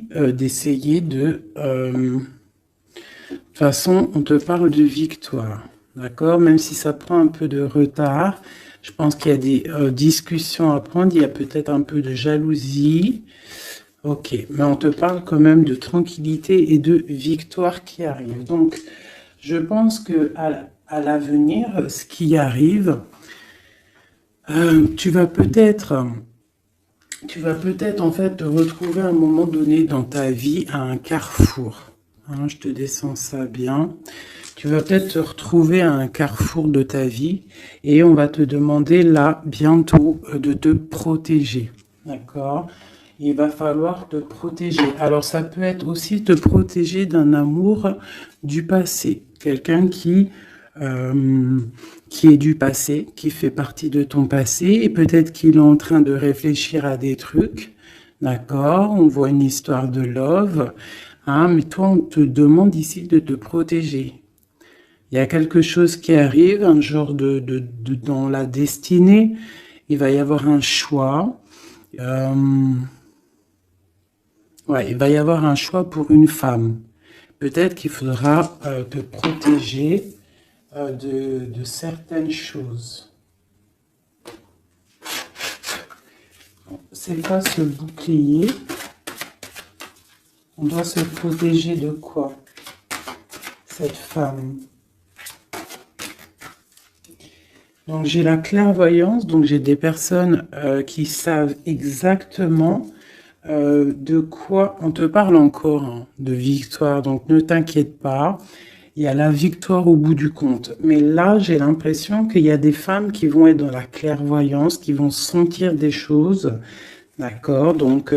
d'essayer de toute façon, on te parle de victoire, d'accord? Même si ça prend un peu de retard, je pense qu'il y a des discussions à prendre, il y a peut-être un peu de jalousie. Ok, mais on te parle quand même de tranquillité et de victoire qui arrive. Donc, je pense que à l'avenir, ce qui arrive, tu vas peut-être, en fait te retrouver à un moment donné dans ta vie à un carrefour. Hein, je te descends ça bien. Tu vas peut-être te retrouver à un carrefour de ta vie et on va te demander là bientôt de te protéger. D'accord? Il va falloir te protéger. Alors ça peut être aussi te protéger d'un amour du passé. Quelqu'un qui est du passé, qui fait partie de ton passé et peut-être qu'il est en train de réfléchir à des trucs. D'accord? On voit une histoire de love. Hein, mais toi, on te demande ici de te protéger. Il y a quelque chose qui arrive, un genre dans la destinée. Il va y avoir un choix. Euh, ouais, il va y avoir un choix pour une femme. Peut-être qu'il faudra te protéger de certaines choses. C'est pas ce bouclier. On doit se protéger de quoi, cette femme? Donc j'ai la clairvoyance, donc j'ai des personnes qui savent exactement de quoi on te parle encore, hein, de victoire. Donc ne t'inquiète pas, il y a la victoire au bout du compte. Mais là, j'ai l'impression qu'il y a des femmes qui vont être dans la clairvoyance, qui vont sentir des choses, d'accord? Donc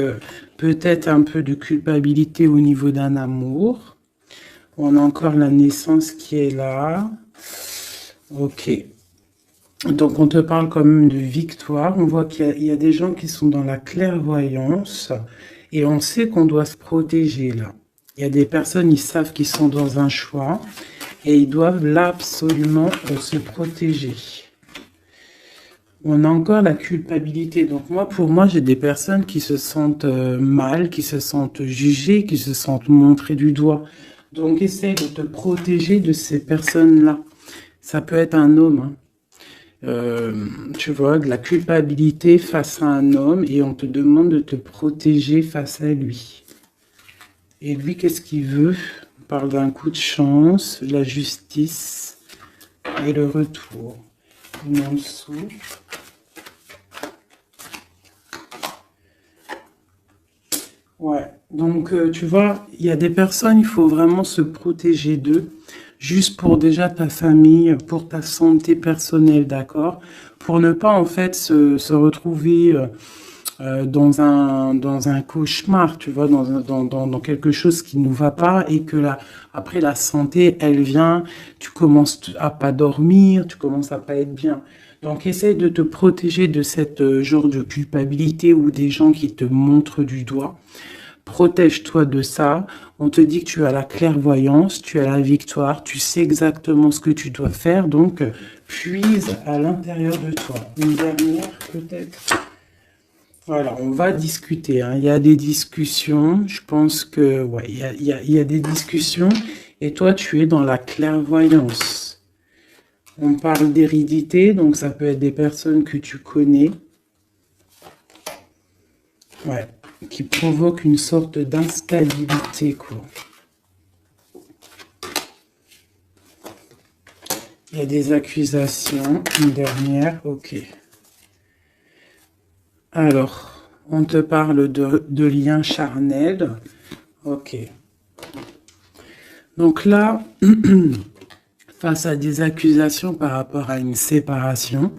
peut-être un peu de culpabilité au niveau d'un amour. On a encore la naissance qui est là. Ok. Donc, on te parle quand même de victoire. On voit qu'il y a des gens qui sont dans la clairvoyance et on sait qu'on doit se protéger là. Il y a des personnes, ils savent qu'ils sont dans un choix et ils doivent là absolument se protéger. On a encore la culpabilité. Donc, pour moi, j'ai des personnes qui se sentent mal, qui se sentent jugées, qui se sentent montrées du doigt. Donc, essaye de te protéger de ces personnes-là. Ça peut être un homme, hein. Tu vois, de la culpabilité face à un homme et on te demande de te protéger face à lui. Et lui, qu'est-ce qu'il veut? On parle d'un coup de chance, la justice et le retour. Une en dessous. Ouais, donc tu vois, il y a des personnes, il faut vraiment se protéger d'eux, juste pour déjà ta famille, pour ta santé personnelle, d'accord? Pour ne pas en fait se retrouver dans un cauchemar, tu vois, dans quelque chose qui ne va pas et que là, après la santé, elle vient, tu commences à pas dormir, tu commences à pas être bien. Donc, essaye de te protéger de cette genre de culpabilité ou des gens qui te montrent du doigt. Protège-toi de ça. On te dit que tu as la clairvoyance, tu as la victoire, tu sais exactement ce que tu dois faire. Donc, puise à l'intérieur de toi. Une dernière, peut-être. Voilà, on va discuter, hein. Il y a des discussions. Je pense que, ouais, il y a des discussions. Et toi, tu es dans la clairvoyance. On parle d'hérédité, donc ça peut être des personnes que tu connais. Ouais, qui provoquent une sorte d'instabilité, quoi. Il y a des accusations. Une dernière, ok. Alors, on te parle de liens charnels. Ok. Donc là, face à des accusations par rapport à une séparation,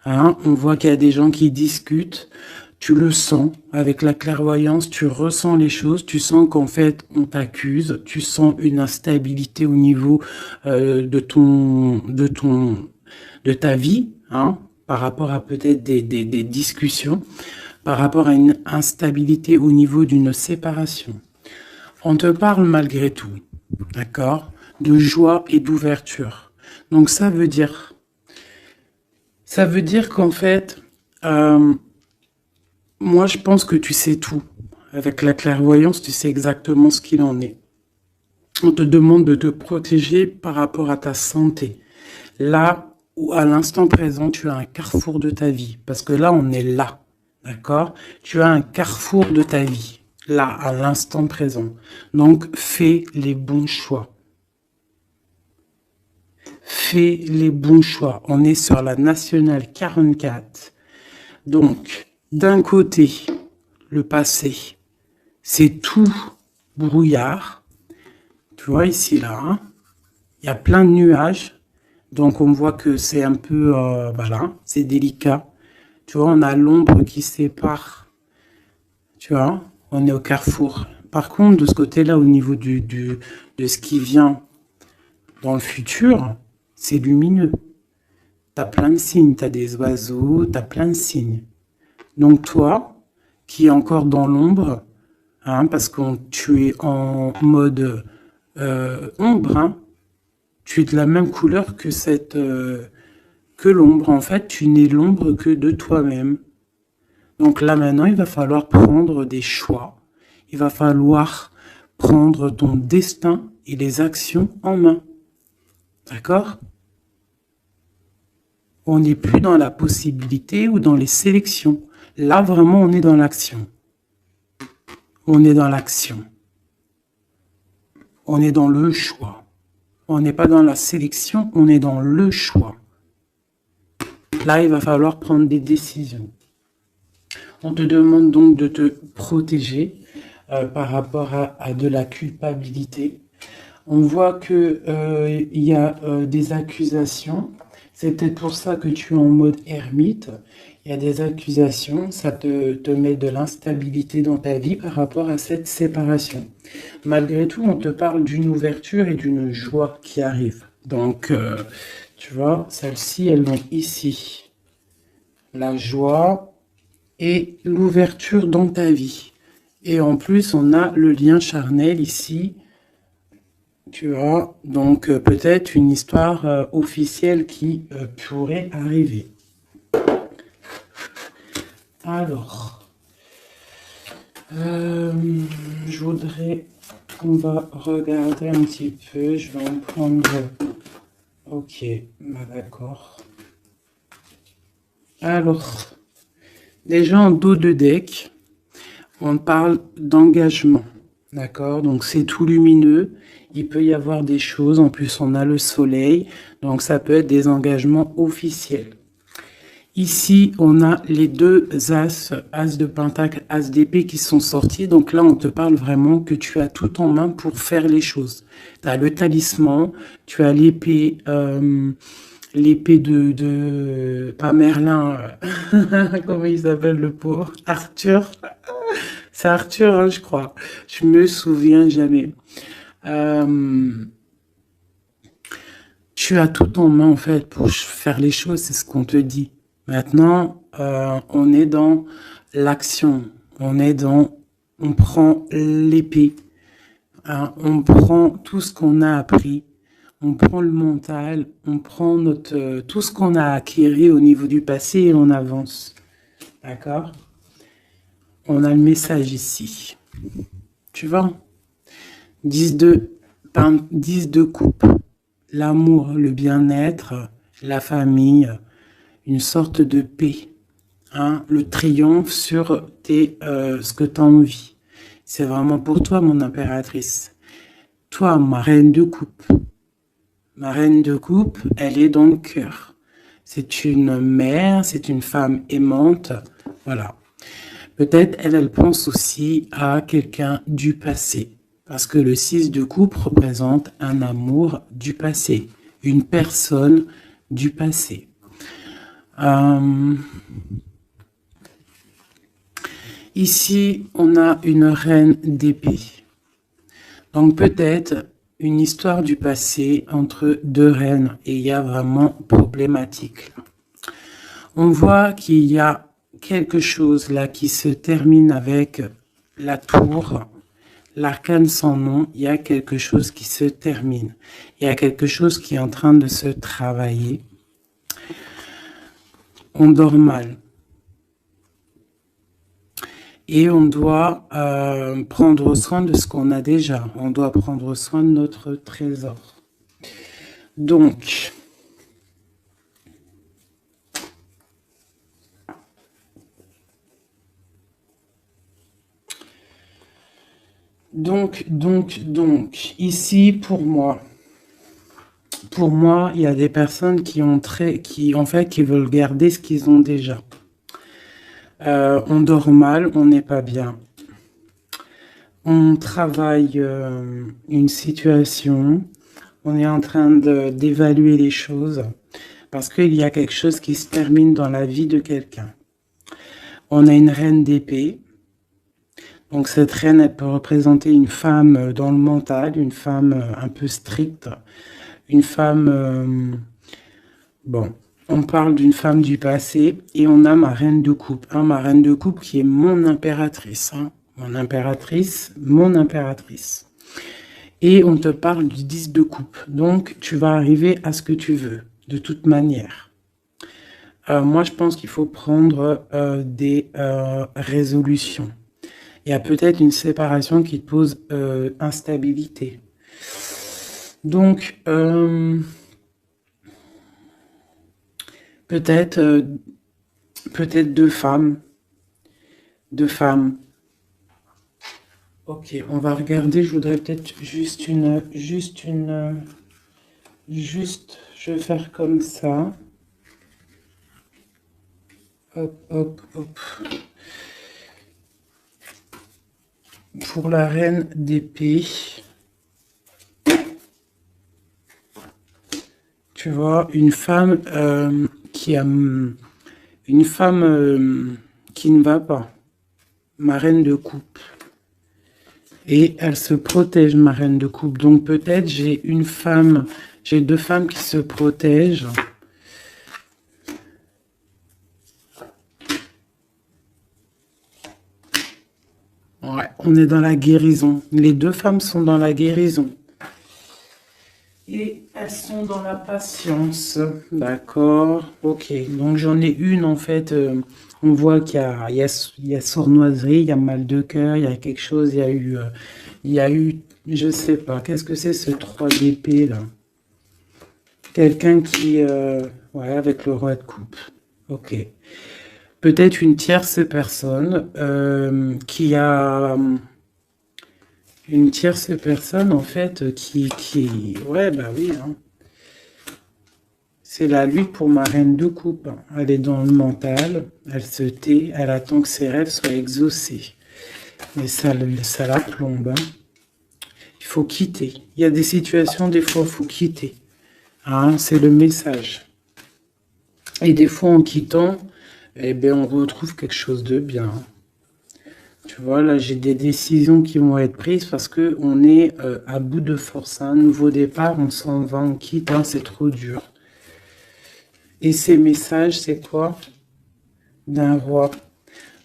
hein, on voit qu'il y a des gens qui discutent. Tu le sens avec la clairvoyance, tu ressens les choses, tu sens qu'en fait on t'accuse, tu sens une instabilité au niveau de ta vie, hein, par rapport à peut-être des discussions, par rapport à une instabilité au niveau d'une séparation. On te parle malgré tout, d'accord, de joie et d'ouverture. Donc ça veut dire qu'en fait, moi je pense que tu sais tout. Avec la clairvoyance, tu sais exactement ce qu'il en est. On te demande de te protéger par rapport à ta santé. Là où à l'instant présent, tu as un carrefour de ta vie. Parce que là, on est là. D'accord? Tu as un carrefour de ta vie. Là, à l'instant présent. Donc, fais les bons choix. Fais les bons choix. On est sur la nationale 44. Donc, d'un côté, le passé, c'est tout brouillard. Tu vois ici, là, hein, il y a plein de nuages. Donc, on voit que c'est un peu, voilà, c'est délicat. Tu vois, on a l'ombre qui sépare. Tu vois, on est au carrefour. Par contre, de ce côté-là, au niveau de ce qui vient dans le futur, c'est lumineux. Tu as plein de signes, tu as des oiseaux, tu as plein de signes. Donc toi, qui es encore dans l'ombre, hein, parce que tu es en mode ombre, hein, tu es de la même couleur que que l'ombre. En fait, tu n'es l'ombre que de toi-même. Donc là maintenant, il va falloir prendre des choix. Il va falloir prendre ton destin et les actions en main. D'accord? On n'est plus dans la possibilité ou dans les sélections. Là, vraiment, on est dans l'action. On est dans l'action. On est dans le choix. On n'est pas dans la sélection, on est dans le choix. Là, il va falloir prendre des décisions. On te demande donc de te protéger par rapport à de la culpabilité. On voit que il y a des accusations. C'est peut-être pour ça que tu es en mode ermite. Il y a des accusations, ça te met de l'instabilité dans ta vie par rapport à cette séparation. Malgré tout, on te parle d'une ouverture et d'une joie qui arrive. Donc, tu vois, celles-ci, elles vont ici. La joie et l'ouverture dans ta vie. Et en plus, on a le lien charnel ici. Tu vois, donc peut-être une histoire officielle qui pourrait arriver. Alors, je voudrais, on va regarder un petit peu, je vais en prendre, ok, bah d'accord. Alors, déjà en dos de deck, on parle d'engagement, d'accord? Donc c'est tout lumineux, il peut y avoir des choses, en plus on a le soleil, donc ça peut être des engagements officiels. Ici, on a les deux as, as de pentacle, as d'épée qui sont sortis. Donc là, on te parle vraiment que tu as tout en main pour faire les choses. Tu as le talisman, tu as l'épée, l'épée pas Merlin, comment il s'appelle le pauvre? Arthur. C'est Arthur, hein, je crois. Je me souviens jamais. Tu as tout en main, en fait, pour faire les choses, c'est ce qu'on te dit. Maintenant, on est dans l'action. On prend l'épée. Hein, on prend tout ce qu'on a appris. On prend le mental. On prend tout ce qu'on a acquis au niveau du passé et on avance. D'accord? On a le message ici. Tu vois? 10 de coupe. L'amour, le bien-être, la famille, une sorte de paix, hein, le triomphe sur ce que tu as envie. C'est vraiment pour toi, mon impératrice. Toi, ma reine de coupe. Ma reine de coupe, elle est dans le cœur. C'est une mère, c'est une femme aimante. Voilà. Peut-être elle pense aussi à quelqu'un du passé. Parce que le 6 de coupe représente un amour du passé. Une personne du passé. Ici, on a une reine d'épée. Donc peut-être une histoire du passé entre deux reines et il y a vraiment problématique. On voit qu'il y a quelque chose là qui se termine avec la tour, l'arcane sans nom, il y a quelque chose qui se termine. Il y a quelque chose qui est en train de se travailler. On dort mal. Et on doit prendre soin de ce qu'on a déjà. On doit prendre soin de notre trésor. Donc, ici, pour moi, il y a des personnes qui veulent garder ce qu'ils ont déjà. On dort mal, on n'est pas bien. On travaille une situation, on est en train d'évaluer les choses parce qu'il y a quelque chose qui se termine dans la vie de quelqu'un. On a une reine d'épée. Donc cette reine, elle peut représenter une femme dans le mental, une femme un peu stricte, une femme... bon, on parle d'une femme du passé et on a ma reine de coupe. Hein, ma reine de coupe qui est mon impératrice. Hein, mon impératrice. Et on te parle du 10 de coupe. Donc tu vas arriver à ce que tu veux, de toute manière. Moi, je pense qu'il faut prendre des résolutions. Il y a peut-être une séparation qui te pose instabilité. Donc, peut-être deux femmes. Deux femmes. Ok, on va regarder. Je voudrais peut-être je vais faire comme ça. Hop, hop, hop. Pour la reine d'épée, tu vois, une femme qui ne va pas, ma reine de coupe. Et elle se protège, ma reine de coupe. Donc peut-être j'ai deux femmes qui se protègent. Ouais, on est dans la guérison. Les deux femmes sont dans la guérison. Et elles sont dans la patience. D'accord. Ok. Donc j'en ai une en fait. On voit qu'il y a sournoiserie, il y a mal de cœur, il y a quelque chose. Il y a eu, je sais pas. Qu'est-ce que c'est ce 3 d'épée là? Quelqu'un qui, ouais, avec le roi de coupe. Ok. Peut-être une tierce personne qui a une tierce personne en fait ouais bah oui hein. C'est la lutte pour ma reine de coupe. Elle est dans le mental, elle se tait, elle attend que ses rêves soient exaucés. Mais ça la plombe. Hein. Il faut quitter. Il y a des situations, des fois, il faut quitter. Hein, c'est le message. Et des fois, en quittant, eh bien, on retrouve quelque chose de bien. Tu vois, là, j'ai des décisions qui vont être prises parce qu'on est à bout de force. Un nouveau départ, on s'en va, on quitte, hein, c'est trop dur. Et ces messages, c'est quoi? D'un roi.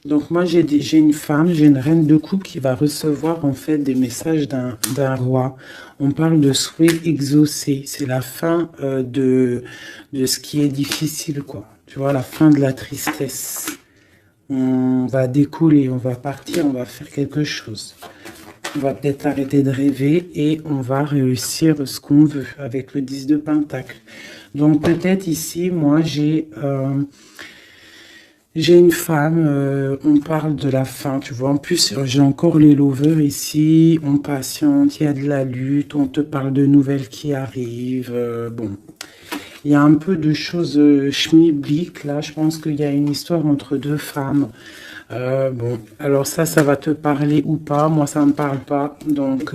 Donc moi, j'ai une femme, j'ai une reine de coupe qui va recevoir en fait des messages d'un roi. On parle de souhait exaucé. C'est la fin de ce qui est difficile, quoi. Tu vois, la fin de la tristesse. On va découler, on va partir, on va faire quelque chose. On va peut-être arrêter de rêver et on va réussir ce qu'on veut avec le 10 de Pentacle. Donc peut-être ici, moi, j'ai une femme, on parle de la fin, tu vois. En plus, j'ai encore les lovers ici. On patiente, il y a de la lutte, on te parle de nouvelles qui arrivent. Bon, il y a un peu de choses schmilblick, là. Je pense qu'il y a une histoire entre deux femmes. Bon, alors ça va te parler ou pas. Moi, ça me parle pas. Donc,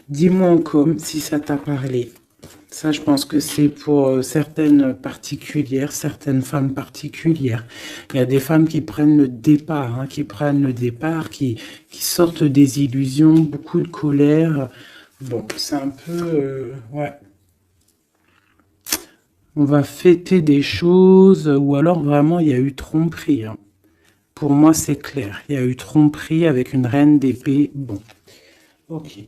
dis-moi en com si ça t'a parlé. Ça, je pense que c'est pour certaines particulières, certaines femmes particulières. Il y a des femmes qui prennent le départ, hein, qui sortent des illusions, beaucoup de colère. Bon, c'est un peu... ouais. On va fêter des choses, ou alors vraiment, il y a eu tromperie. Hein. Pour moi, c'est clair. Il y a eu tromperie avec une reine d'épée. Bon, ok.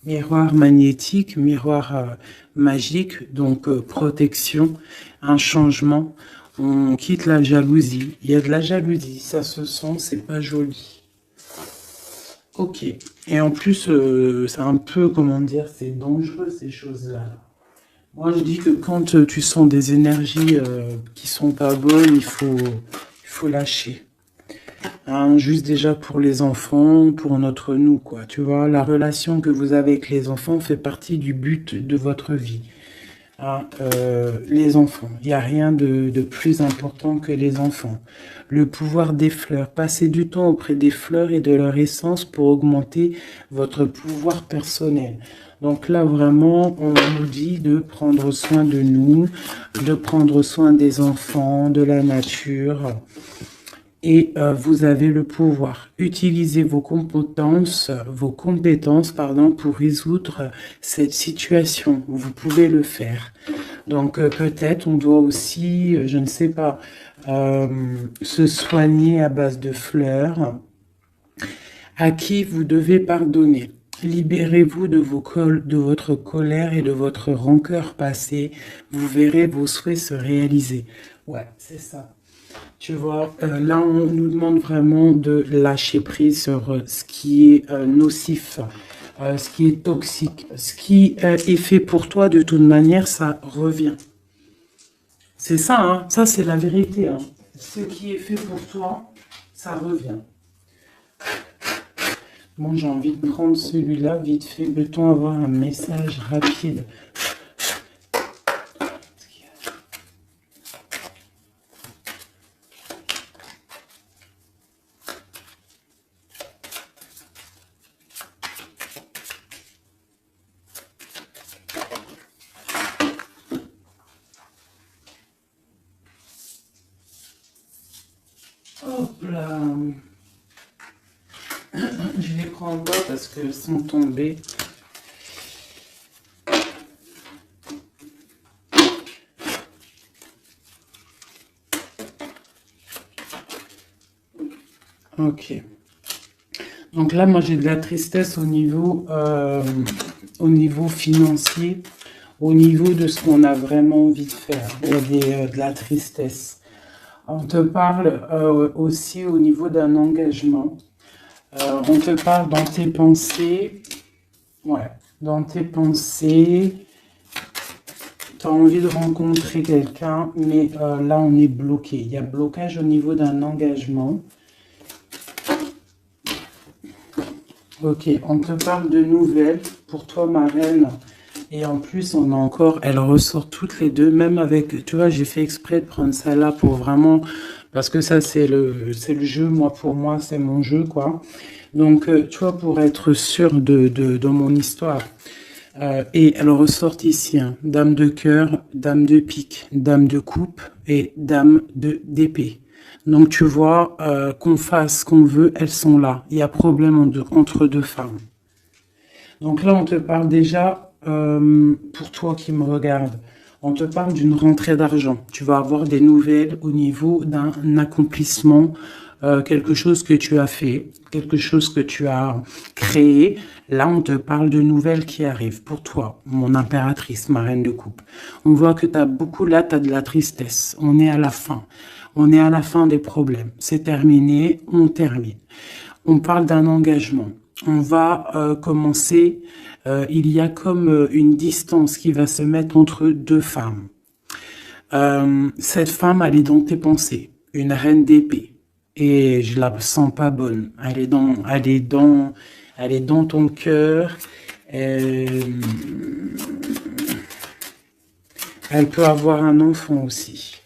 Miroir magnétique, miroir magique, donc protection, un changement. On quitte la jalousie. Il y a de la jalousie, ça se sent, c'est pas joli. Ok. Et en plus, c'est un peu, comment dire, c'est dangereux ces choses-là. Moi, je dis que quand tu sens des énergies qui sont pas bonnes, il faut lâcher. Hein, juste déjà pour les enfants, pour notre nous, quoi. Tu vois, la relation que vous avez avec les enfants fait partie du but de votre vie. Hein, les enfants, il n'y a rien de plus important que les enfants. Le pouvoir des fleurs, passer du temps auprès des fleurs et de leur essence pour augmenter votre pouvoir personnel. Donc là, vraiment, on nous dit de prendre soin de nous, de prendre soin des enfants, de la nature. Et vous avez le pouvoir. Utilisez vos compétences, pardon, pour résoudre cette situation. Vous pouvez le faire. Donc peut-être on doit aussi, je ne sais pas, se soigner à base de fleurs. À qui vous devez pardonner. Libérez-vous de votre colère et de votre rancœur passée. Vous verrez vos souhaits se réaliser. Ouais, c'est ça. Tu vois, là, on nous demande vraiment de lâcher prise sur ce qui est nocif, ce qui est toxique. Ce qui est fait pour toi, de toute manière, ça revient. C'est ça, hein, ça c'est la vérité. Hein. Ce qui est fait pour toi, ça revient. Bon, j'ai envie de prendre celui-là vite fait. Peut-on avoir un message rapide? Hop là. Je les prends pas parce qu'elles sont tombées. Ok. Donc là, moi, j'ai de la tristesse au niveau financier, au niveau de ce qu'on a vraiment envie de faire. Il y a de la tristesse. On te parle aussi au niveau d'un engagement. On te parle dans tes pensées. Ouais, dans tes pensées. Tu as envie de rencontrer quelqu'un, mais là, on est bloqué. Il y a blocage au niveau d'un engagement. Ok, on te parle de nouvelles pour toi, ma reine. Et en plus, on a encore, elles ressortent toutes les deux, même avec, tu vois, j'ai fait exprès de prendre celle-là pour vraiment, parce que ça, c'est le jeu, moi, pour moi, c'est mon jeu, quoi. Donc, tu vois, pour être sûr de mon histoire. Et elles ressortent ici, hein. Dame de cœur, dame de pique, dame de coupe et dame d'épée. Donc tu vois, qu'on fasse ce qu'on veut, elles sont là. Il y a problème entre deux femmes. Donc là, on te parle déjà, pour toi qui me regarde, on te parle d'une rentrée d'argent. Tu vas avoir des nouvelles au niveau d'un accomplissement, quelque chose que tu as fait, quelque chose que tu as créé. Là, on te parle de nouvelles qui arrivent pour toi, mon impératrice, ma reine de coupe. On voit que tu as beaucoup, là, tu as de la tristesse. On est à la fin. On est à la fin des problèmes. C'est terminé, on termine. On parle d'un engagement. On va commencer, il y a comme une distance qui va se mettre entre deux femmes. Cette femme, elle est dans tes pensées, une reine d'épée. Et je la sens pas bonne. Elle est dans ton cœur. Elle peut avoir un enfant aussi.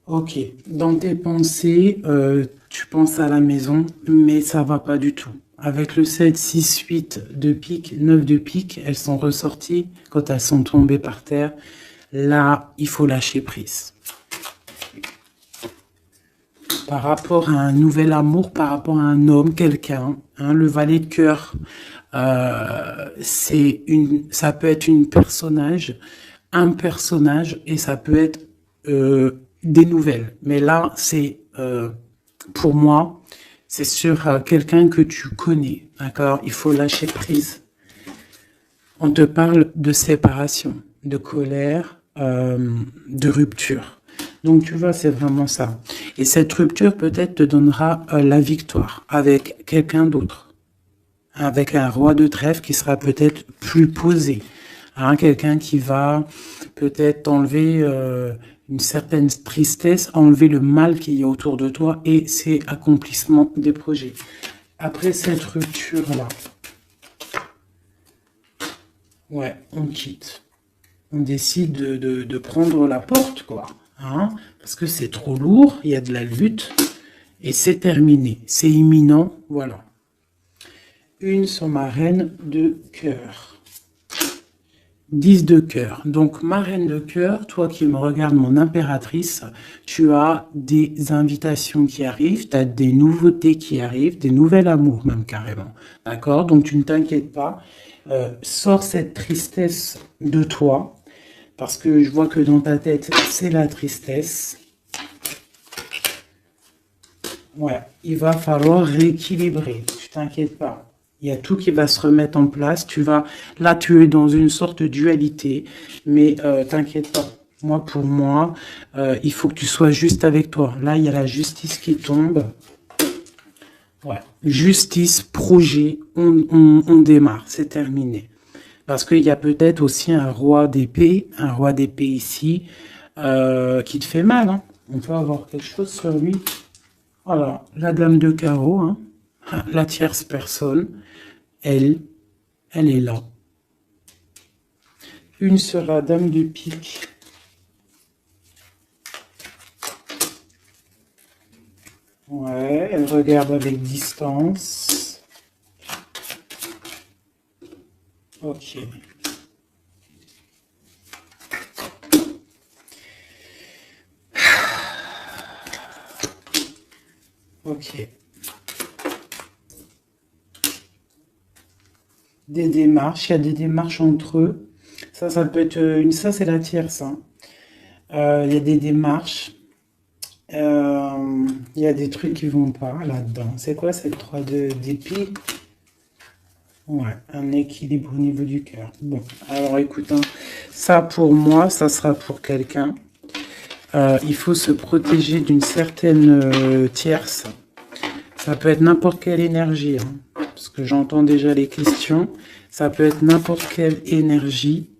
Ok, dans tes pensées, tu penses à la maison, mais ça va pas du tout. Avec le 7, 6, 8 de pique, 9 de pique, elles sont ressorties quand elles sont tombées par terre. Là, il faut lâcher prise. Par rapport à un nouvel amour, par rapport à un homme, quelqu'un, hein, le valet de cœur, ça peut être un personnage, et ça peut être des nouvelles. Mais là, c'est pour moi, C'est sur quelqu'un que tu connais, d'accord? Il faut lâcher prise. On te parle de séparation, de colère, de rupture. Donc, tu vois, c'est vraiment ça. Et cette rupture, peut-être, te donnera la victoire avec quelqu'un d'autre. Avec un roi de trèfle qui sera peut-être plus posé. Hein, quelqu'un qui va peut-être enlever une certaine tristesse, enlever le mal qu'il y a autour de toi et c'est accomplissement des projets. Après cette rupture-là, ouais, on quitte. On décide de prendre la porte, quoi. Hein, parce que c'est trop lourd, il y a de la lutte et c'est terminé. C'est imminent, voilà. Une sur ma reine de cœur. 10 de cœur. Donc, ma reine de cœur, toi qui me regardes, mon impératrice, tu as des invitations qui arrivent, tu as des nouveautés qui arrivent, des nouveaux amours même carrément. D'accord? Donc, tu ne t'inquiètes pas. Sors cette tristesse de toi, parce que je vois que dans ta tête, c'est la tristesse. Ouais, il va falloir rééquilibrer. Tu t'inquiètes pas. Il y a tout qui va se remettre en place. Là, tu es dans une sorte de dualité, mais t'inquiète pas. Pour moi, il faut que tu sois juste avec toi. Là, il y a la justice qui tombe. Ouais, justice, projet, on démarre, c'est terminé. Parce qu'il y a peut-être aussi un roi d'épée ici, qui te fait mal. Hein. On peut avoir quelque chose sur lui. Voilà, la dame de carreau, hein. La tierce personne, elle est là. Une sur la dame de pique. Ouais, elle regarde avec distance. Ok. Ok. Des démarches, il y a des démarches entre eux. Ça peut être ça c'est la tierce. Hein. Il y a des démarches. Il y a des trucs qui vont pas là-dedans. C'est quoi cette 3 d'épée? Ouais, un équilibre au niveau du cœur. Bon, alors écoute, hein, ça pour moi, ça sera pour quelqu'un. Il faut se protéger d'une certaine tierce. Ça peut être n'importe quelle énergie, hein, parce que j'entends déjà les questions. Ça peut être n'importe quelle énergie.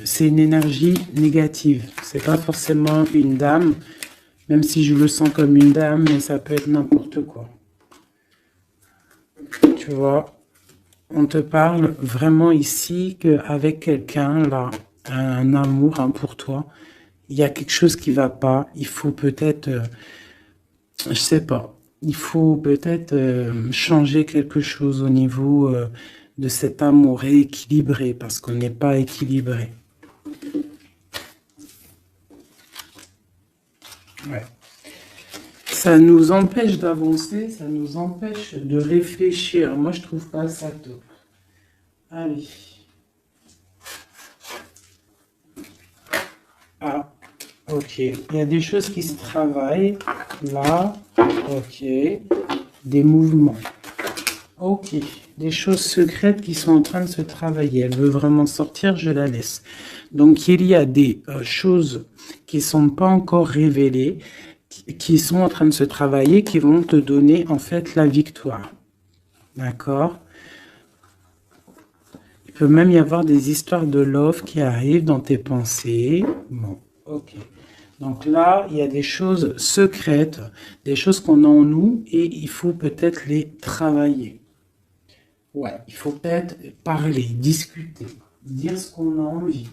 C'est une énergie négative. C'est pas forcément une dame, même si je le sens comme une dame, mais ça peut être n'importe quoi. Tu vois, on te parle vraiment ici qu'avec quelqu'un, là, un amour hein, pour toi, il y a quelque chose qui va pas. Il faut peut-être, je sais pas, il faut peut-être changer quelque chose au niveau de cet amour équilibré, parce qu'on n'est pas équilibré. Ouais. Ça nous empêche d'avancer, ça nous empêche de réfléchir. Moi, je trouve pas ça top. Allez. Ah, ok. Il y a des choses qui se travaillent. Là, ok. Des mouvements. Ok. Des choses secrètes qui sont en train de se travailler. Elle veut vraiment sortir, je la laisse. Donc, il y a des choses qui ne sont pas encore révélées, qui sont en train de se travailler, qui vont te donner en fait la victoire. D'accord? Il peut même y avoir des histoires de love qui arrivent dans tes pensées. Bon, ok. Donc là, il y a des choses secrètes, des choses qu'on a en nous et il faut peut-être les travailler. Ouais, il faut peut-être parler, discuter, dire ce qu'on a envie.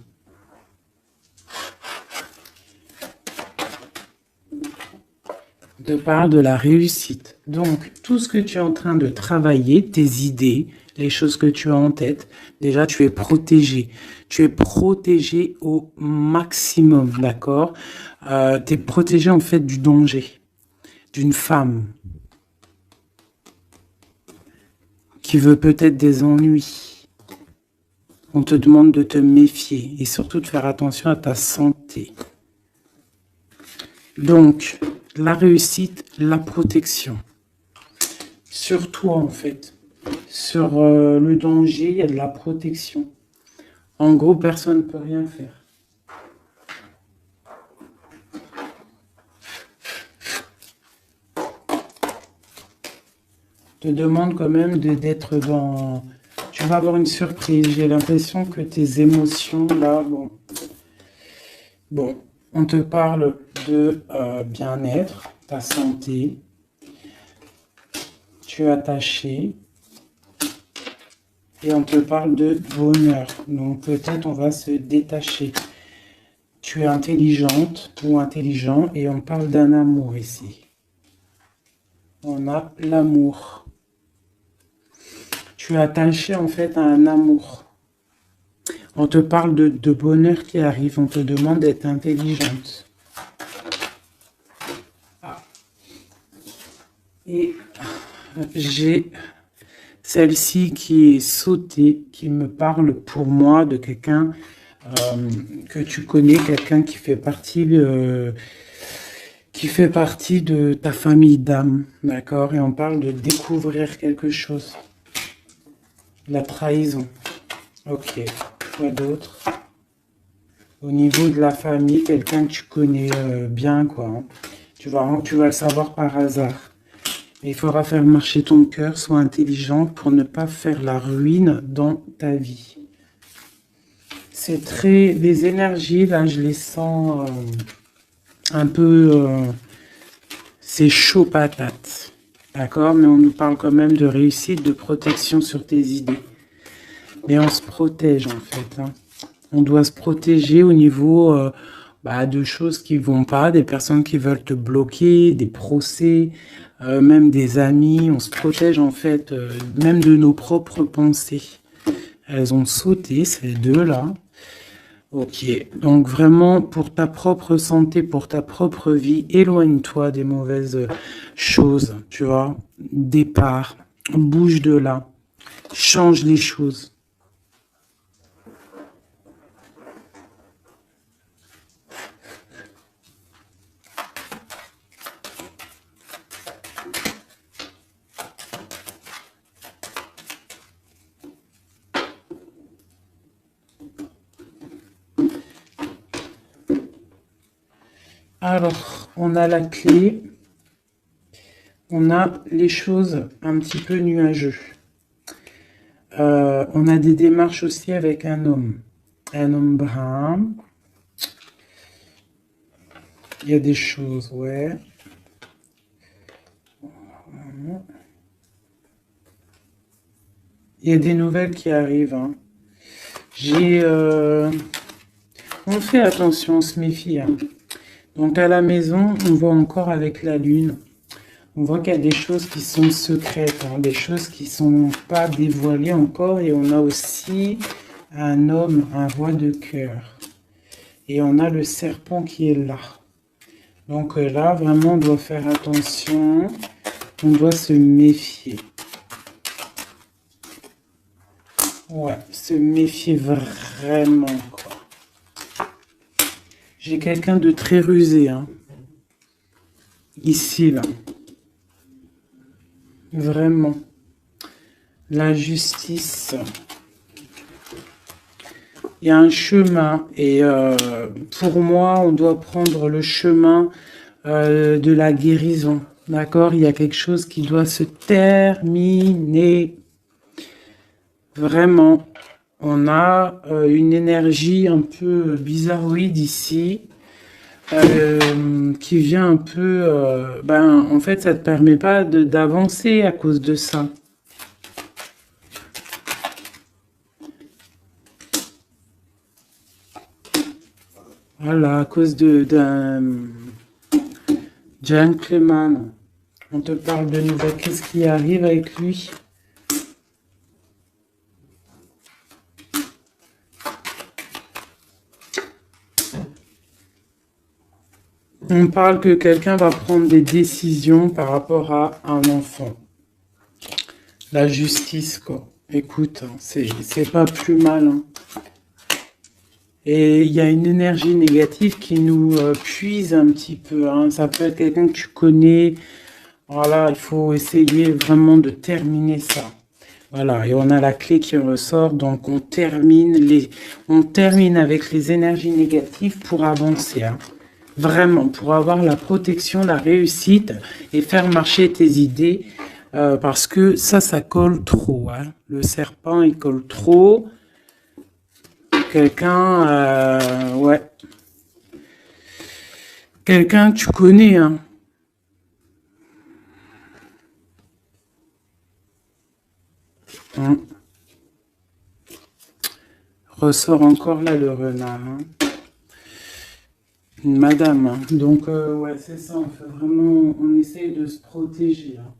Te parle de la réussite. Donc, tout ce que tu es en train de travailler, tes idées, les choses que tu as en tête, déjà, tu es protégé. Tu es protégé au maximum, d'accord? Tu es protégé, en fait, du danger, d'une femme qui veut peut-être des ennuis. On te demande de te méfier et surtout de faire attention à ta santé. Donc, la réussite, la protection. sur toi, en fait. Sur le danger, il y a de la protection. En gros, personne ne peut rien faire. Te demande quand même d'être dans... Tu vas avoir une surprise. J'ai l'impression que tes émotions, là, bon, on te parle de bien-être, ta santé. Tu es attaché. Et on te parle de bonheur. Donc peut-être on va se détacher. Tu es intelligente ou intelligent et on parle d'un amour ici. On a l'amour. Tu es attaché en fait à un amour. On te parle de bonheur qui arrive. On te demande d'être intelligente. Ah. Et j'ai celle-ci qui est sautée, qui me parle pour moi de quelqu'un que tu connais, quelqu'un qui fait partie de ta famille d'âme, d'accord? Et on parle de découvrir quelque chose. La trahison. Ok. Quoi d'autre? Au niveau de la famille, quelqu'un que tu connais bien, quoi. Hein. Tu vas le savoir par hasard. Il faudra faire marcher ton cœur, sois intelligent pour ne pas faire la ruine dans ta vie. C'est très... Les énergies, là, je les sens un peu... c'est chaud patate. D'accord? Mais on nous parle quand même de réussite, de protection sur tes idées. Mais on se protège, en fait. Hein. On doit se protéger au niveau de choses qui vont pas, des personnes qui veulent te bloquer, des procès, même des amis. On se protège, en fait, même de nos propres pensées. Elles ont sauté, ces deux-là. Ok, donc vraiment pour ta propre santé, pour ta propre vie, éloigne-toi des mauvaises choses, tu vois. Départ, bouge de là, change les choses. Alors, on a la clé, on a les choses un petit peu nuageux. On a des démarches aussi avec un homme brun. Il y a des choses, ouais. Il y a des nouvelles qui arrivent. Hein. On fait attention, on se méfie. Hein. Donc à la maison, on voit encore avec la lune. On voit qu'il y a des choses qui sont secrètes, hein, des choses qui ne sont pas dévoilées encore. Et on a aussi un homme, un roi de cœur. Et on a le serpent qui est là. Donc là, vraiment, on doit faire attention. On doit se méfier. Ouais, se méfier vraiment, quoi. J'ai quelqu'un de très rusé, hein. Ici, là. Vraiment. La justice. Il y a un chemin. Et pour moi, on doit prendre le chemin de la guérison. D'accord? Il y a quelque chose qui doit se terminer. Vraiment. On a une énergie un peu bizarroïde ici. Qui vient un peu... en fait, ça ne te permet pas d'avancer à cause de ça. Voilà, à cause d'un gentleman. On te parle de nouvelles. Qu'est-ce qui arrive avec lui? On parle que quelqu'un va prendre des décisions par rapport à un enfant. La justice, quoi. Écoute, hein, c'est pas plus mal. Hein. Et il y a une énergie négative qui nous puise un petit peu. Hein. Ça peut être quelqu'un que tu connais, Voilà, il faut essayer vraiment de terminer ça. Voilà, et on a la clé qui ressort, donc on termine avec les énergies négatives pour avancer, hein. Vraiment, pour avoir la protection, la réussite et faire marcher tes idées, parce que ça colle trop, hein. Le serpent, il colle trop. Quelqu'un, ouais, quelqu'un que tu connais, hein. Ressort encore là le renard, hein. Une madame, hein. Donc, ouais, c'est ça, on fait vraiment, on essaye de se protéger, hein.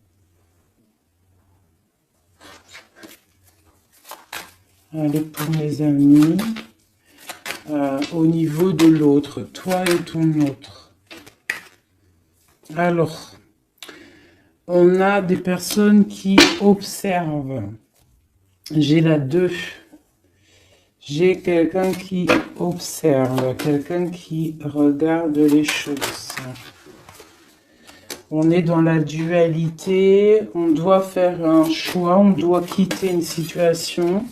Allez, pour mes amis, au niveau de l'autre, toi et ton autre. Alors, on a des personnes qui observent. J'ai la 2. J'ai quelqu'un qui observe, quelqu'un qui regarde les choses. On est dans la dualité, on doit faire un choix, on doit quitter une situation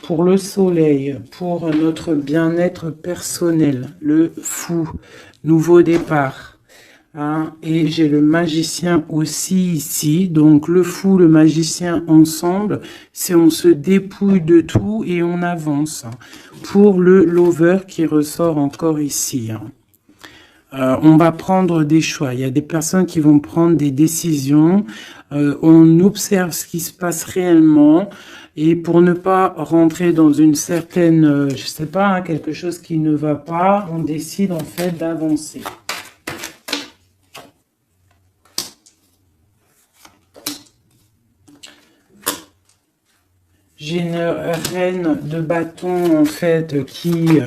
pour le soleil, pour notre bien-être personnel, le fou, nouveau départ. Hein, et j'ai le magicien aussi ici, donc le fou, le magicien ensemble, c'est on se dépouille de tout et on avance. Pour le lover qui ressort encore ici, hein. On va prendre des choix. Il y a des personnes qui vont prendre des décisions. On observe ce qui se passe réellement. Et pour ne pas rentrer dans une certaine, je sais pas, hein, quelque chose qui ne va pas, on décide en fait d'avancer. J'ai une reine de bâton en fait qui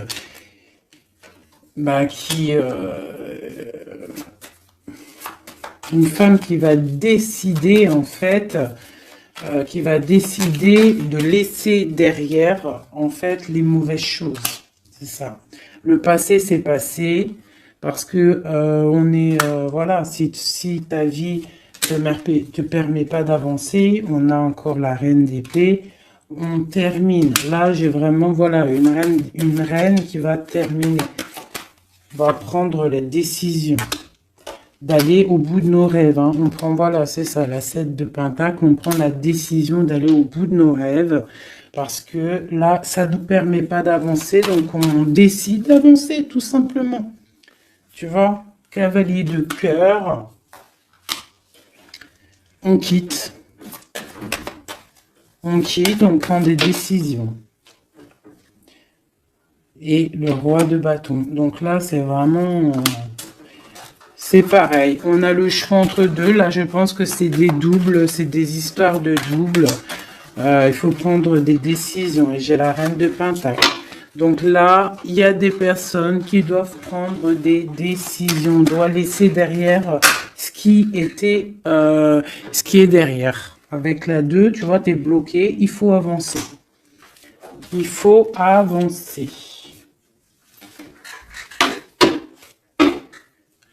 une femme qui va décider en fait, qui va décider de laisser derrière en fait les mauvaises choses. C'est ça. Le passé c'est passé parce que on est voilà, si ta vie te permet pas d'avancer, on a encore la reine d'épée. On termine. Là, j'ai vraiment, voilà, une reine qui va terminer. Va prendre la décision d'aller au bout de nos rêves, hein. On prend, voilà, c'est ça, la 7 de Pentacle. On prend la décision d'aller au bout de nos rêves parce que là, ça ne nous permet pas d'avancer. Donc, on décide d'avancer, tout simplement. Tu vois, cavalier de cœur. On quitte. On quitte, on prend des décisions. Et le roi de bâton. Donc là, c'est vraiment... c'est pareil. On a le choix entre deux. Là, je pense que c'est des doubles. C'est des histoires de doubles. Il faut prendre des décisions. Et j'ai la reine de Pentacle. Donc là, il y a des personnes qui doivent prendre des décisions. On doit laisser derrière ce qui était... ce qui est derrière. Avec la 2, tu vois, tu es bloqué. Il faut avancer. Il faut avancer.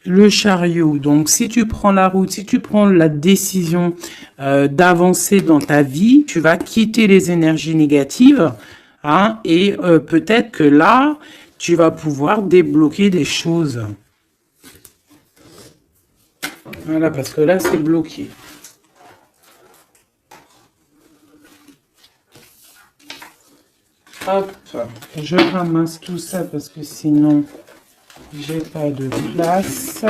Le chariot. Donc, si tu prends la route, si tu prends la décision d'avancer dans ta vie, tu vas quitter les énergies négatives. Hein, et peut-être que là, tu vas pouvoir débloquer des choses. Voilà, parce que là, c'est bloqué. Hop, je ramasse tout ça parce que sinon, j'ai pas de place.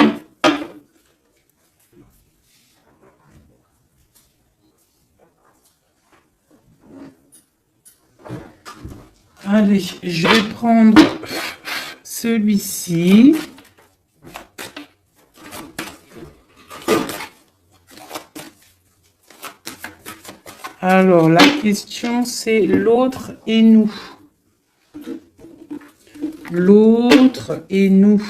Allez, je vais prendre celui-ci. Alors, la question, c'est l'autre et nous. L'autre et nous.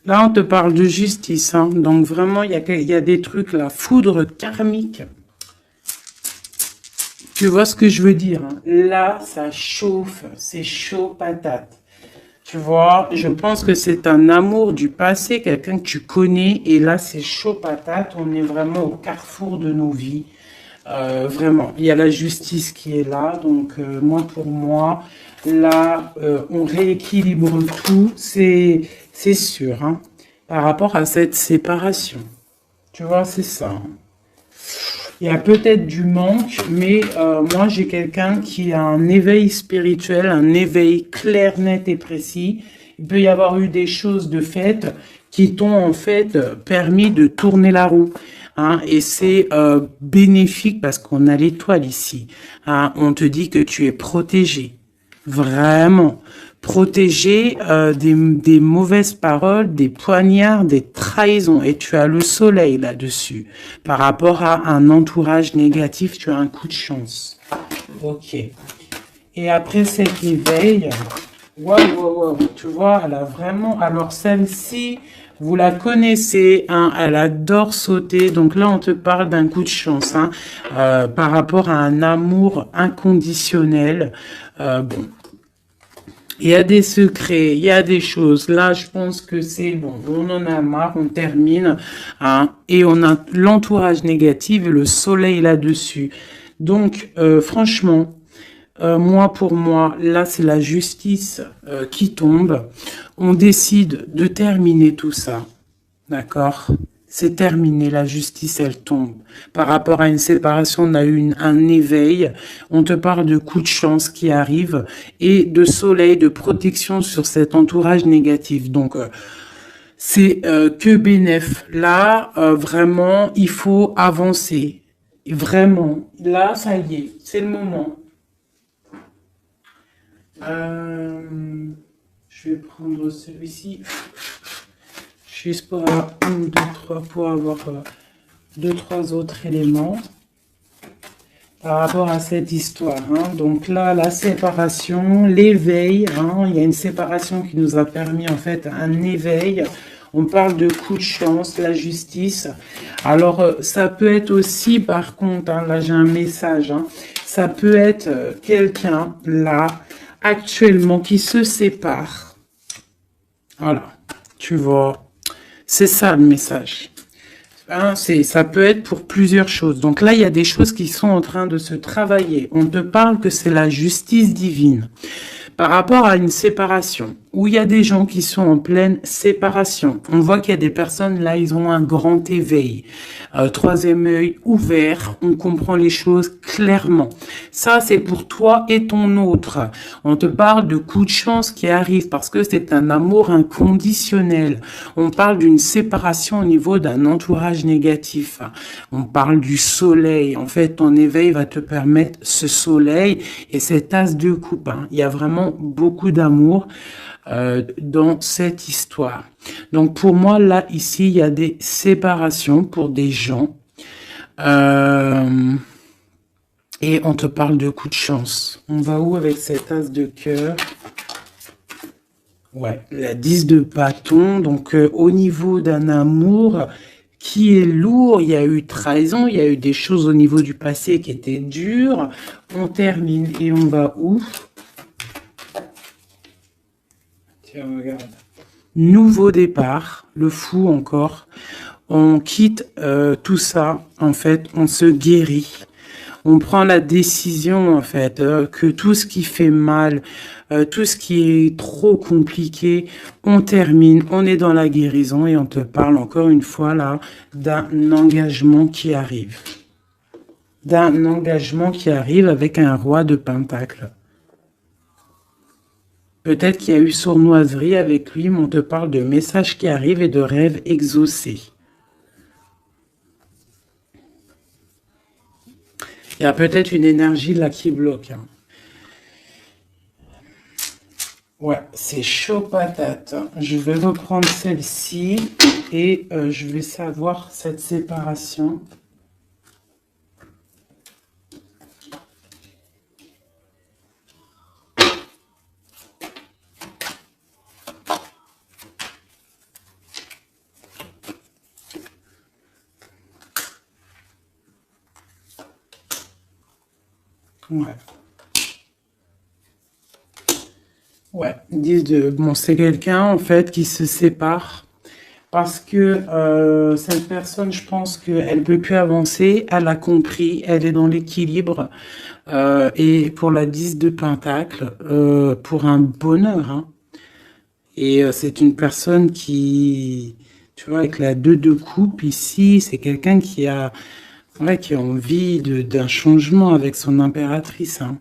Là, on te parle de justice, hein. Donc, vraiment, il y a des trucs, la foudre karmique. Tu vois ce que je veux dire, hein. Là, ça chauffe. C'est chaud patate. Tu vois, je pense que c'est un amour du passé, quelqu'un que tu connais, et là c'est chaud patate, on est vraiment au carrefour de nos vies. Vraiment, il y a la justice qui est là, donc moi pour moi, là on rééquilibre tout, c'est sûr, hein, par rapport à cette séparation. Tu vois, c'est ça, hein. Il y a peut-être du manque, mais moi j'ai quelqu'un qui a un éveil spirituel, un éveil clair, net et précis. Il peut y avoir eu des choses de fait qui t'ont en fait permis de tourner la roue. Hein, et c'est bénéfique parce qu'on a l'étoile ici. Hein, on te dit que tu es protégé. Vraiment. Protégé des mauvaises paroles, des poignards, des trahisons. Et tu as le soleil là-dessus. Par rapport à un entourage négatif, tu as un coup de chance. Ok. Et après cet éveil, waouh, tu vois, elle a vraiment... Alors celle-ci, vous la connaissez, hein, elle adore sauter. Donc là, on te parle d'un coup de chance, hein, par rapport à un amour inconditionnel. Bon, il y a des secrets, il y a des choses. Là, je pense que c'est bon. On en a marre, on termine, hein, et on a l'entourage négatif et le soleil là-dessus. Donc, franchement, moi, pour moi, là, c'est la justice qui tombe. On décide de terminer tout ça. D'accord? C'est terminé, la justice, elle tombe. Par rapport à une séparation, on a eu un éveil. On te parle de coups de chance qui arrivent et de soleil, de protection sur cet entourage négatif. Donc, c'est que bénéf. Là, vraiment, il faut avancer. Vraiment. Là, ça y est, c'est le moment. Je vais prendre celui-ci. Juste pour avoir un, deux, trois, pour avoir deux, trois autres éléments par rapport à cette histoire. Hein. Donc là, la séparation, l'éveil, hein, il y a une séparation qui nous a permis en fait un éveil. On parle de coup de chance, la justice. Alors, ça peut être aussi, par contre, hein, là j'ai un message, hein, ça peut être quelqu'un, là, actuellement, qui se sépare. Voilà, tu vois, c'est ça le message. Hein, ça peut être pour plusieurs choses. Donc là, il y a des choses qui sont en train de se travailler. On te parle que c'est la justice divine. Par rapport à une séparation, où il y a des gens qui sont en pleine séparation. On voit qu'il y a des personnes, là, ils ont un grand éveil. Troisième œil ouvert, on comprend les choses clairement. Ça, c'est pour toi et ton autre. On te parle de coups de chance qui arrivent parce que c'est un amour inconditionnel. On parle d'une séparation au niveau d'un entourage négatif. On parle du soleil. En fait, ton éveil va te permettre ce soleil et cet as de coupe. Hein. Il y a vraiment beaucoup d'amour dans cette histoire. Donc pour moi, là, ici, il y a des séparations pour des gens. Et on te parle de coup de chance. On va où avec cet as de cœur? Ouais, la 10 de bâton. Donc au niveau d'un amour qui est lourd, il y a eu trahison, il y a eu des choses au niveau du passé qui étaient dures. On termine et on va où? Tiens, regarde. Nouveau départ, le fou encore. On quitte tout ça, en fait, on se guérit. On prend la décision, en fait, que tout ce qui fait mal, tout ce qui est trop compliqué, on termine, on est dans la guérison et on te parle encore une fois là d'un engagement qui arrive. D'un engagement qui arrive avec un roi de pentacle. Peut-être qu'il y a eu sournoiserie avec lui, mais on te parle de messages qui arrivent et de rêves exaucés. Il y a peut-être une énergie là qui bloque. Hein. Ouais, c'est chaud patate. Je vais reprendre celle-ci et je vais savoir cette séparation. Ouais. Ouais, 10 de... Bon, c'est quelqu'un, en fait, qui se sépare parce que cette personne, je pense qu'elle peut plus avancer, elle a compris, elle est dans l'équilibre. Et pour la 10 de Pentacle, pour un bonheur, hein. Et c'est une personne qui, tu vois, avec la 2 de coupe ici, c'est quelqu'un qui a, ouais, qui a envie d'un changement avec son impératrice, hein.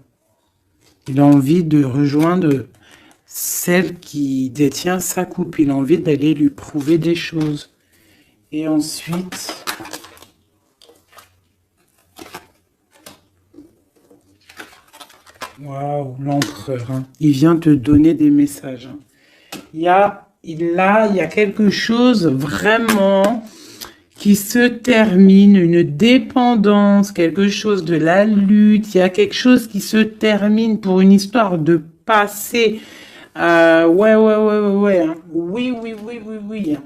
Il a envie de rejoindre celle qui détient sa coupe. Il a envie d'aller lui prouver des choses. Et ensuite, waouh, l'empereur, hein. Il vient te donner des messages, hein. Il y a quelque chose vraiment qui se termine, une dépendance, quelque chose de la lutte. Il y a quelque chose qui se termine pour une histoire de passé. Ouais, hein. Oui, oui, oui, oui, oui, hein.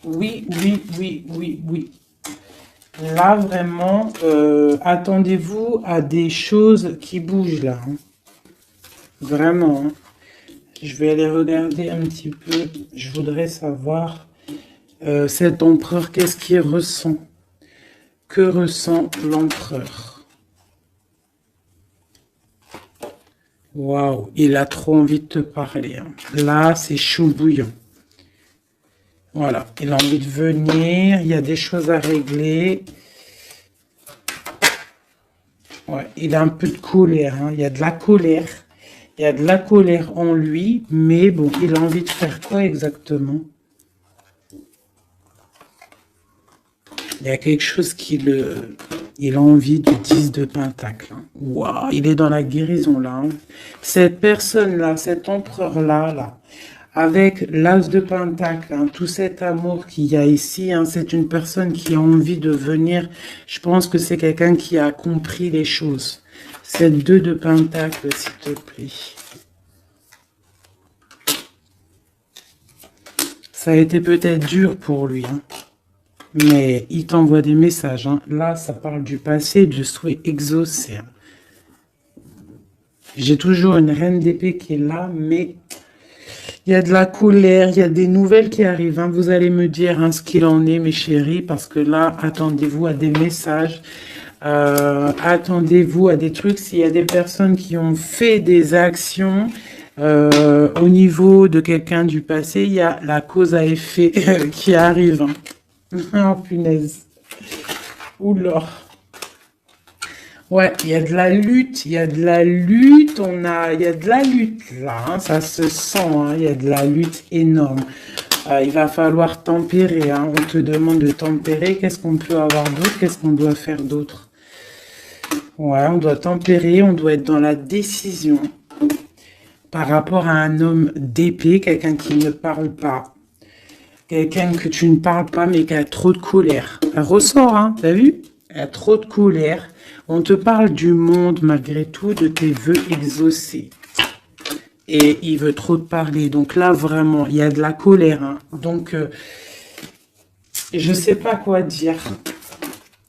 Oui, oui, oui, oui, oui. Là, vraiment, attendez-vous à des choses qui bougent là, hein. Vraiment, hein. Je vais aller regarder un petit peu. Je voudrais savoir cet empereur, qu'est-ce qu'il ressent? Que ressent l'empereur? Waouh, il a trop envie de te parler, hein. Là, c'est chaud bouillant. Voilà, il a envie de venir, il y a des choses à régler. Ouais, il a un peu de colère, hein. Il y a de la colère. Il y a de la colère en lui, mais bon, il a envie de faire quoi exactement? Il y a quelque chose qui le... Il a envie du 10 de Pentacle, hein. Waouh, il est dans la guérison là, hein. Cette personne-là, cet empereur-là, là, avec l'as de Pentacle, hein, tout cet amour qu'il y a ici, hein, c'est une personne qui a envie de venir. Je pense que c'est quelqu'un qui a compris les choses. Cette 2 de Pentacle, s'il te plaît. Ça a été peut-être dur pour lui, hein. Mais il t'envoie des messages, hein. Là, ça parle du passé, du souhait exaucé, hein. J'ai toujours une reine d'épée qui est là, mais il y a de la colère, il y a des nouvelles qui arrivent, hein. Vous allez me dire, hein, ce qu'il en est, mes chéris, parce que là, attendez-vous à des messages, attendez-vous à des trucs. S'il y a des personnes qui ont fait des actions au niveau de quelqu'un du passé, il y a la cause à effet qui arrive, hein. Oh, punaise. Oula. Ouais, il y a de la lutte, il y a de la lutte, il y a de la lutte là, hein, ça se sent, hein, il y a de la lutte énorme. Il va falloir tempérer, hein, on te demande de tempérer, qu'est-ce qu'on peut avoir d'autre, qu'est-ce qu'on doit faire d'autre? Ouais, on doit tempérer, on doit être dans la décision par rapport à un homme d'épée, quelqu'un qui ne parle pas, quelqu'un que tu ne parles pas mais qui a trop de colère. Elle ressort, hein, t'as vu? Elle a trop de colère. On te parle du monde malgré tout, de tes vœux exaucés. Et il veut trop te parler. Donc là, vraiment, il y a de la colère, hein. Donc, je sais pas quoi dire.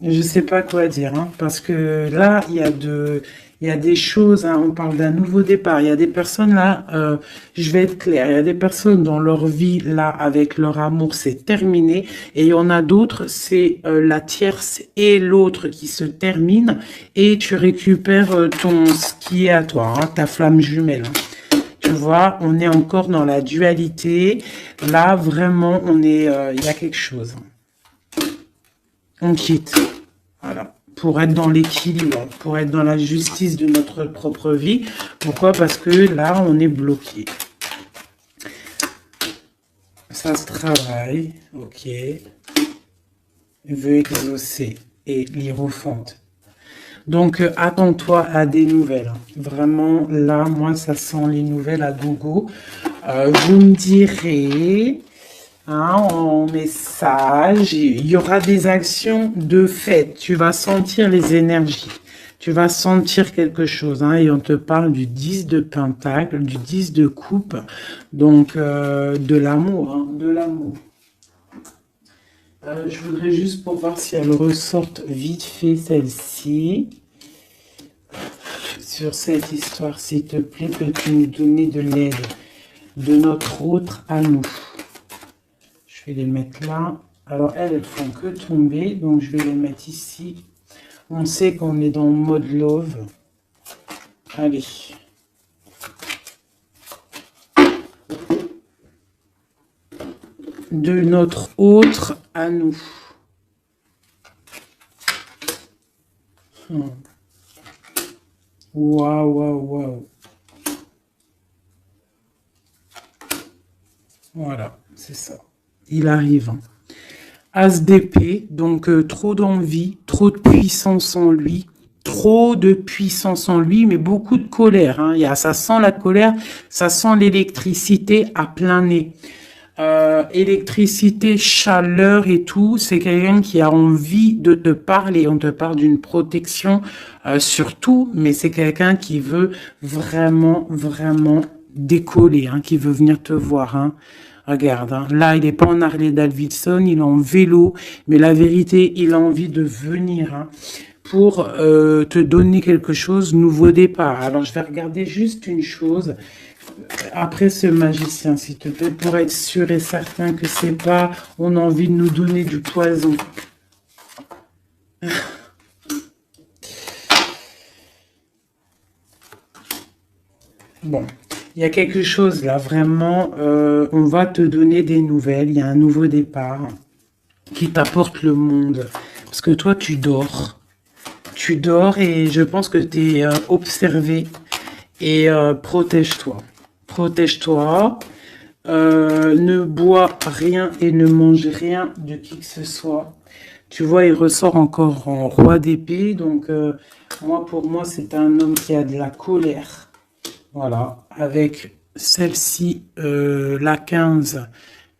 Je sais pas quoi dire, hein, parce que là, il y a des choses, hein, on parle d'un nouveau départ. Il y a des personnes là, je vais être claire, il y a des personnes dans leur vie là, avec leur amour, c'est terminé. Et il y en a d'autres, c'est la tierce et l'autre qui se terminent et tu récupères ce qui est à toi, hein, ta flamme jumelle, hein. Tu vois, on est encore dans la dualité. Là, vraiment, il y a quelque chose. On quitte. Voilà. Pour être dans l'équilibre, pour être dans la justice de notre propre vie. Pourquoi? Parce que là, on est bloqué. Ça se travaille. Ok. Veut exaucer et l'hiérophante. Donc, attends-toi à des nouvelles. Vraiment, là, moi, ça sent les nouvelles à gogo. Vous me direz... Hein, en message, il y aura des actions de fait. Tu vas sentir les énergies. Tu vas sentir quelque chose, hein, et on te parle du 10 de Pentacle, du 10 de Coupe. Donc, de l'amour, hein, de l'amour. Je voudrais juste pour voir si elle ressorte vite fait celle-ci. sur cette histoire, s'il te plaît, peux-tu nous donner de l'aide de notre autre à nous? Je vais les mettre là. Alors, elles font que tomber, donc je vais les mettre ici. On sait qu'on est dans mode love. Allez. De notre autre à nous. Waouh, waouh, waouh. Voilà, c'est ça. Il arrive. Hein. As d'épée, donc trop d'envie, trop de puissance en lui, trop de puissance en lui, mais beaucoup de colère. Hein. Ça sent la colère, ça sent l'électricité à plein nez. Électricité, chaleur et tout, c'est quelqu'un qui a envie de te parler. On te parle d'une protection surtout, mais c'est quelqu'un qui veut vraiment, vraiment décoller, hein, qui veut venir te voir. Hein. Regarde, hein, là, il n'est pas en Harley Davidson, il est en vélo, mais la vérité, il a envie de venir hein, pour te donner quelque chose, nouveau départ. Alors, je vais regarder juste une chose. Après ce magicien, s'il te plaît, pour être sûr et certain que c'est pas, on a envie de nous donner du poison. Bon, il y a quelque chose là, vraiment, on va te donner des nouvelles, il y a un nouveau départ qui t'apporte le monde. Parce que toi, tu dors. Tu dors et je pense que tu es observé. Et protège-toi. Protège-toi. Ne bois rien et ne mange rien de qui que ce soit. Tu vois, il ressort encore en roi d'épée. Donc, pour moi, c'est un homme qui a de la colère. Voilà. Avec celle-ci, la 15,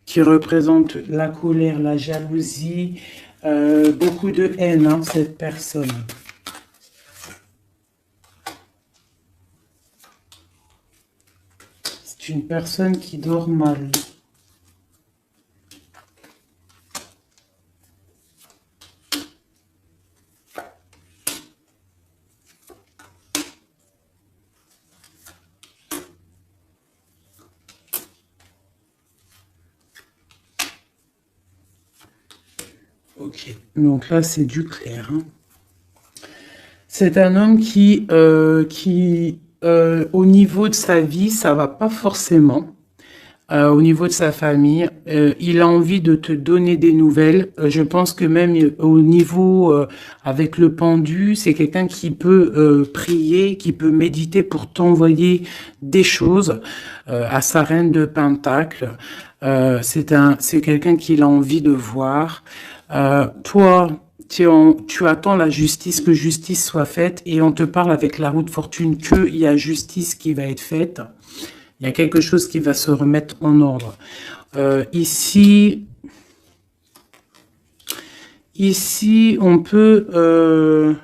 qui représente la colère, la jalousie, beaucoup de haine, hein, cette personne. C'est une personne qui dort mal. Ok, donc là c'est du clair. Hein. C'est un homme qui au niveau de sa vie, ça va pas forcément. Au niveau de sa famille, il a envie de te donner des nouvelles. Je pense que même au niveau avec le pendu, c'est quelqu'un qui peut prier, qui peut méditer pour t'envoyer des choses à sa reine de Pentacle. C'est quelqu'un qu'il a envie de voir. Toi, tu attends la justice, que justice soit faite, et on te parle avec la roue de fortune qu'il y a justice qui va être faite. Il y a quelque chose qui va se remettre en ordre. Ici, on peut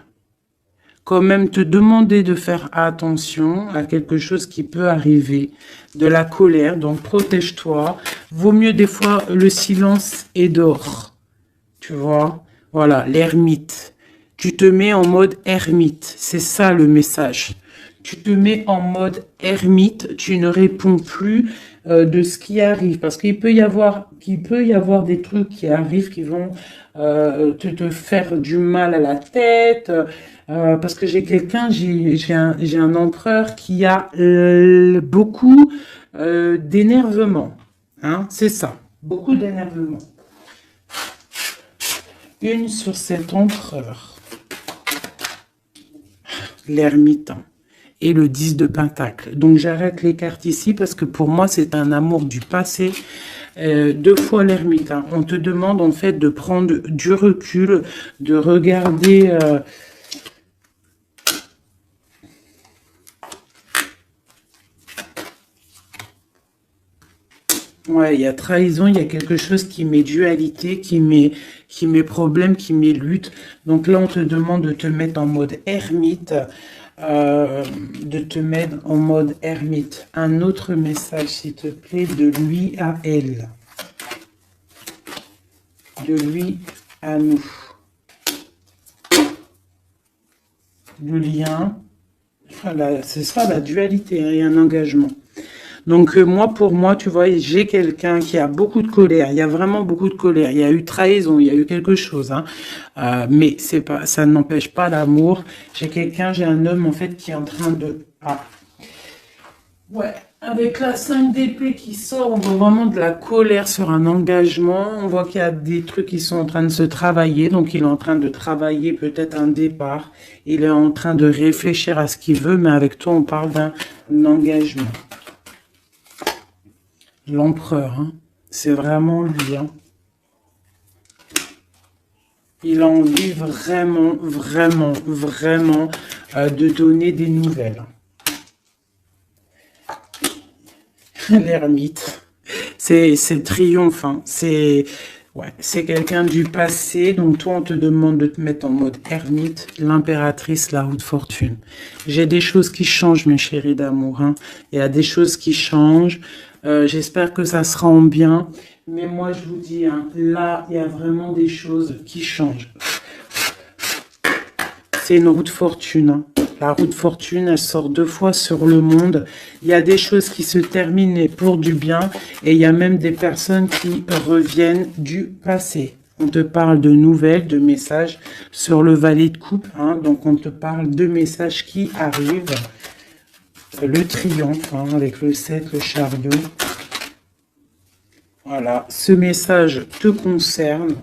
quand même te demander de faire attention à quelque chose qui peut arriver, de la colère, donc protège-toi. Vaut mieux des fois le silence et d'or. Tu vois, voilà, l'ermite. Tu te mets en mode ermite, c'est ça le message. Tu te mets en mode ermite, tu ne réponds plus de ce qui arrive. Parce qu'il peut y avoir des trucs qui arrivent qui vont te faire du mal à la tête. Parce que j'ai un empereur qui a beaucoup d'énervement. Hein, c'est ça, beaucoup d'énervement. Une sur cet empereur, l'ermitain, et le 10 de Pentacle. Donc j'arrête les cartes ici parce que pour moi c'est un amour du passé. 2 fois l'ermitain. On te demande en fait de prendre du recul, de regarder... Ouais, il y a trahison, il y a quelque chose qui met dualité, qui met problème, qui met lutte. Donc là, on te demande de te mettre en mode ermite, Un autre message, s'il te plaît, de lui à elle, de lui à nous. Le lien, Voilà, c'est ça la dualité, hein, et un engagement. Donc moi, pour moi, tu vois, j'ai quelqu'un qui a beaucoup de colère. Il y a vraiment beaucoup de colère. Il y a eu trahison, il y a eu quelque chose, hein. Mais c'est pas, ça n'empêche pas l'amour. J'ai un homme en fait qui est en train de, ouais, avec la 5 d'épée qui sort, on voit vraiment de la colère sur un engagement. On voit qu'il y a des trucs qui sont en train de se travailler. Donc il est en train de travailler peut-être un départ. Il est en train de réfléchir à ce qu'il veut, mais avec toi, on parle d'un engagement. L'empereur, hein. C'est vraiment lui, hein. Il a envie vraiment, vraiment, vraiment de donner des nouvelles. L'ermite, c'est le triomphe, hein. C'est ouais, c'est quelqu'un du passé, donc toi on te demande de te mettre en mode ermite, l'impératrice, la roue de fortune. J'ai des choses qui changent, mes chéris d'amour, hein. Il y a des choses qui changent. J'espère que ça sera en bien. Mais moi, je vous dis, hein, là, il y a vraiment des choses qui changent. C'est une roue de fortune, hein. La roue de fortune, elle sort 2 fois sur le monde. Il y a des choses qui se terminent pour du bien. Et il y a même des personnes qui reviennent du passé. On te parle de nouvelles, de messages sur le valet de coupe, hein. Donc, on te parle de messages qui arrivent. Le triomphe, hein, avec le 7, le chariot. Voilà, ce message te concerne.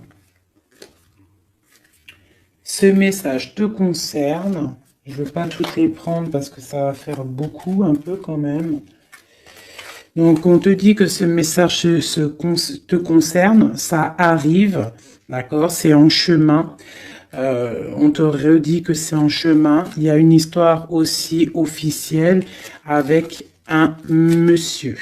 Ce message te concerne. Je ne veux pas toutes les prendre parce que ça va faire beaucoup, un peu quand même. Donc, on te dit que ce message te concerne, ça arrive, d'accord, c'est en chemin. On te redit que c'est en chemin. Il y a une histoire aussi officielle avec un monsieur.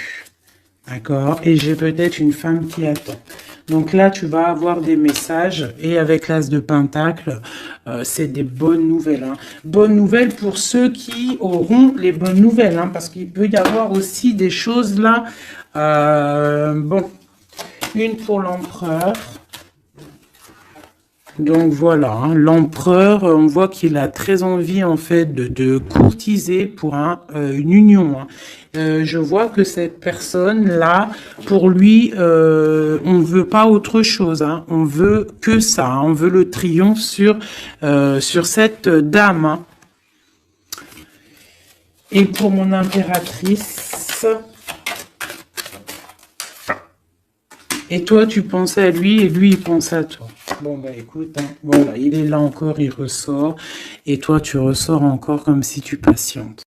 D'accord? Et j'ai peut-être une femme qui attend. Donc là, tu vas avoir des messages. Et avec l'As de Pentacle, c'est des bonnes nouvelles, hein. Bonnes nouvelles pour ceux qui auront les bonnes nouvelles, hein, parce qu'il peut y avoir aussi des choses là. Bon, une pour l'empereur. Donc voilà, hein, l'empereur, on voit qu'il a très envie en fait de courtiser pour une union, hein. Je vois que cette personne-là, pour lui, on veut pas autre chose, hein. On veut que ça, hein. On veut le triomphe sur cette dame, hein. Et pour mon impératrice... Et toi, tu pensais à lui et lui, il pense à toi. Bon, bah écoute, hein, voilà, il est là encore, il ressort. Et toi, tu ressors encore comme si tu patientes.